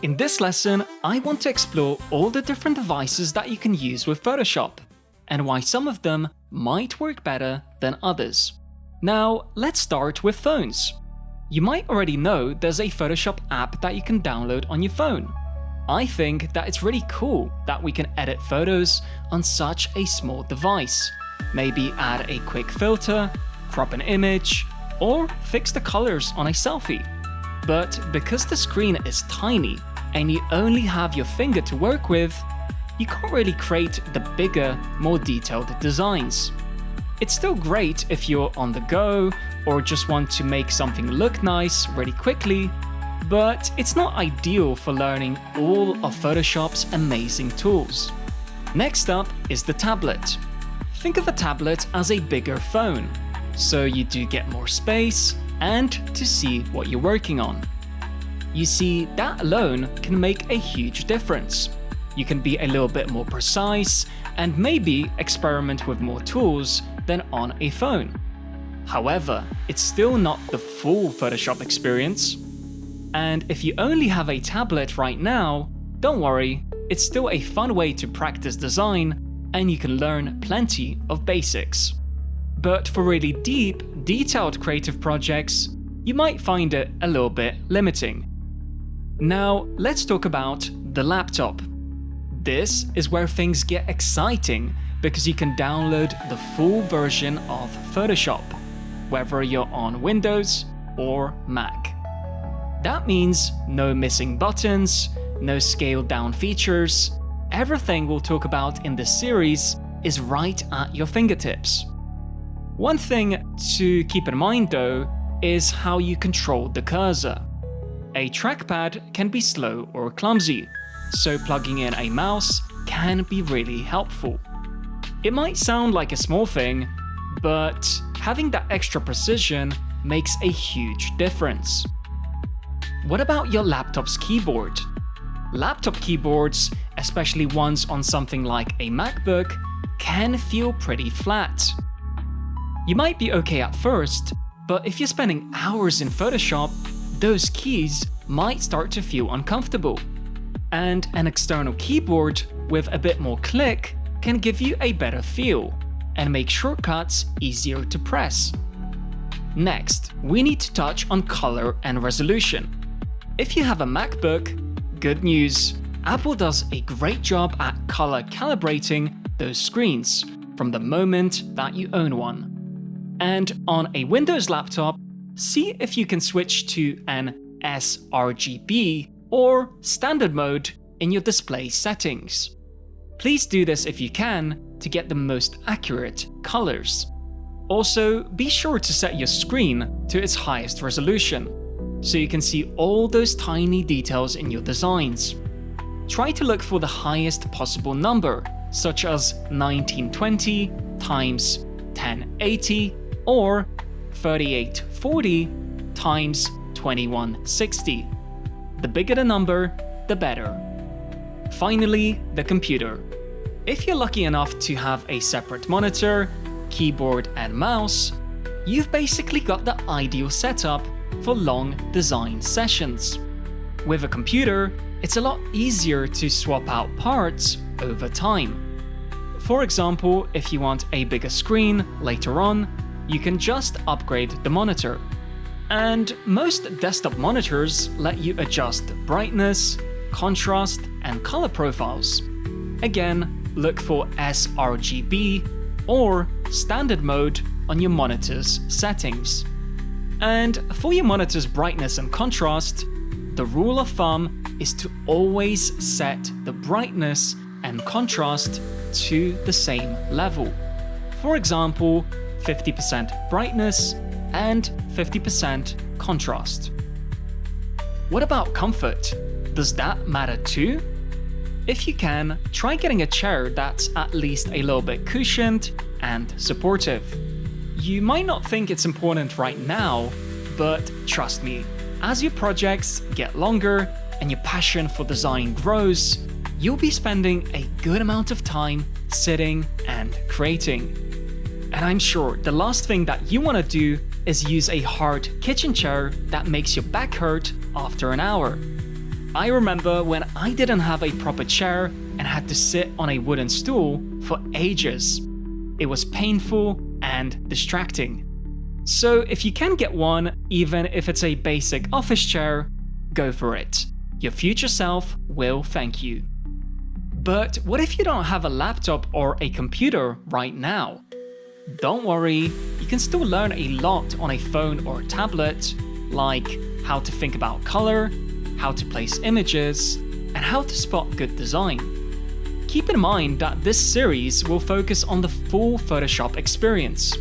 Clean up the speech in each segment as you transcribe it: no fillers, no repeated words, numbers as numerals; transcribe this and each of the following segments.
In this lesson, I want to explore all the different devices that you can use with Photoshop, and why some of them might work better than others. Now, let's start with phones. You might already know there's a Photoshop app that you can download on your phone. I think that it's really cool that we can edit photos on such a small device. Maybe add a quick filter, crop an image, or fix the colors on a selfie. But because the screen is tiny and you only have your finger to work with, you can't really create the bigger, more detailed designs. It's still great if you're on the go or just want to make something look nice really quickly, but it's not ideal for learning all of Photoshop's amazing tools. Next up is the tablet. Think of a tablet as a bigger phone, so you do get more space and to see what you're working on. You see, that alone can make a huge difference. You can be a little bit more precise and maybe experiment with more tools than on a phone. However, it's still not the full Photoshop experience. And if you only have a tablet right now, don't worry, it's still a fun way to practice design and you can learn plenty of basics. But for really deep, detailed creative projects, you might find it a little bit limiting. Now, let's talk about the laptop. This is where things get exciting because you can download the full version of Photoshop, whether you're on Windows or Mac. That means no missing buttons, no scaled down features. Everything we'll talk about in this series is right at your fingertips. One thing to keep in mind though is how you control the cursor. A trackpad can be slow or clumsy, so plugging in a mouse can be really helpful. It might sound like a small thing, but having that extra precision makes a huge difference. What about your laptop's keyboard? Laptop keyboards, especially ones on something like a MacBook, can feel pretty flat. You might be okay at first, but if you're spending hours in Photoshop, those keys might start to feel uncomfortable. And an external keyboard with a bit more click can give you a better feel and make shortcuts easier to press. Next, we need to touch on color and resolution. If you have a MacBook, good news, Apple does a great job at color calibrating those screens from the moment that you own one. And on a Windows laptop, see if you can switch to an sRGB or standard mode in your display settings. Please do this if you can to get the most accurate colors. Also, be sure to set your screen to its highest resolution, so you can see all those tiny details in your designs. Try to look for the highest possible number, such as 1920 times 1080 or 3840 times 2160. The bigger the number, the better. Finally, the computer. If you're lucky enough to have a separate monitor, keyboard and mouse, you've basically got the ideal setup for long design sessions. With a computer, it's a lot easier to swap out parts over time. For example, if you want a bigger screen later on, you can just upgrade the monitor. And most desktop monitors let you adjust brightness, contrast, and color profiles. Again, look for sRGB or standard mode on your monitor's settings. And for your monitor's brightness and contrast, the rule of thumb is to always set the brightness and contrast to the same level. For example, 50% brightness and 50% contrast. What about comfort? Does that matter too? If you can, try getting a chair that's at least a little bit cushioned and supportive. You might not think it's important right now, but trust me, as your projects get longer and your passion for design grows, you'll be spending a good amount of time sitting and creating. And I'm sure the last thing that you want to do is use a hard kitchen chair that makes your back hurt after an hour. I remember when I didn't have a proper chair and had to sit on a wooden stool for ages. It was painful and distracting. So if you can get one, even if it's a basic office chair, go for it. Your future self will thank you. But what if you don't have a laptop or a computer right now? Don't worry, you can still learn a lot on a phone or tablet, like how to think about color, how to place images, and how to spot good design. Keep in mind that this series will focus on the full Photoshop experience,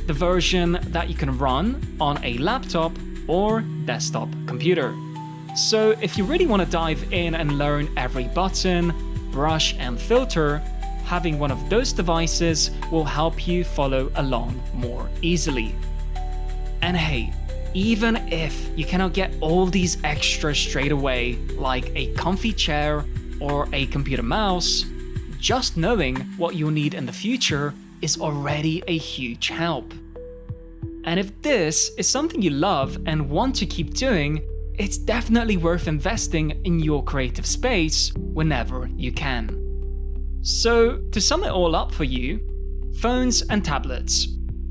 the version that you can run on a laptop or desktop computer. So if you really want to dive in and learn every button, brush and filter, having one of those devices will help you follow along more easily. And hey, even if you cannot get all these extras straight away, like a comfy chair or a computer mouse, just knowing what you'll need in the future is already a huge help. And if this is something you love and want to keep doing, it's definitely worth investing in your creative space whenever you can. So, to sum it all up for you, phones and tablets.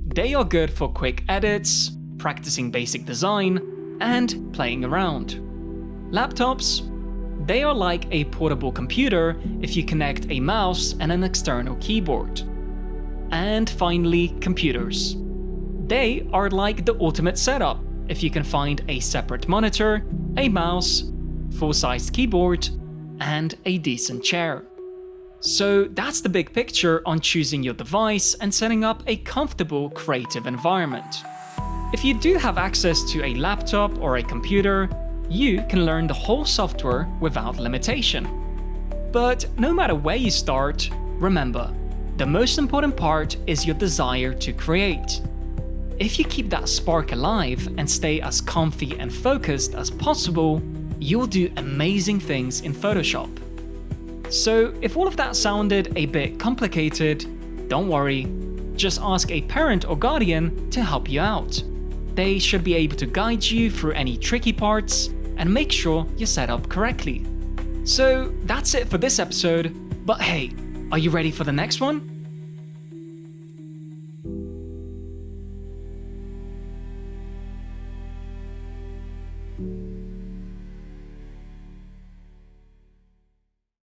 They are good for quick edits, practicing basic design, and playing around. Laptops? They are like a portable computer if you connect a mouse and an external keyboard. And finally, computers. They are like the ultimate setup if you can find a separate monitor, a mouse, full-sized keyboard, and a decent chair. So that's the big picture on choosing your device and setting up a comfortable creative environment. If you do have access to a laptop or a computer, you can learn the whole software without limitation. But no matter where you start, remember, the most important part is your desire to create. If you keep that spark alive and stay as comfy and focused as possible, you'll do amazing things in Photoshop. So if all of that sounded a bit complicated, don't worry, just ask a parent or guardian to help you out. They should be able to guide you through any tricky parts and make sure you're set up correctly. So that's it for this episode, but hey, are you ready for the next one?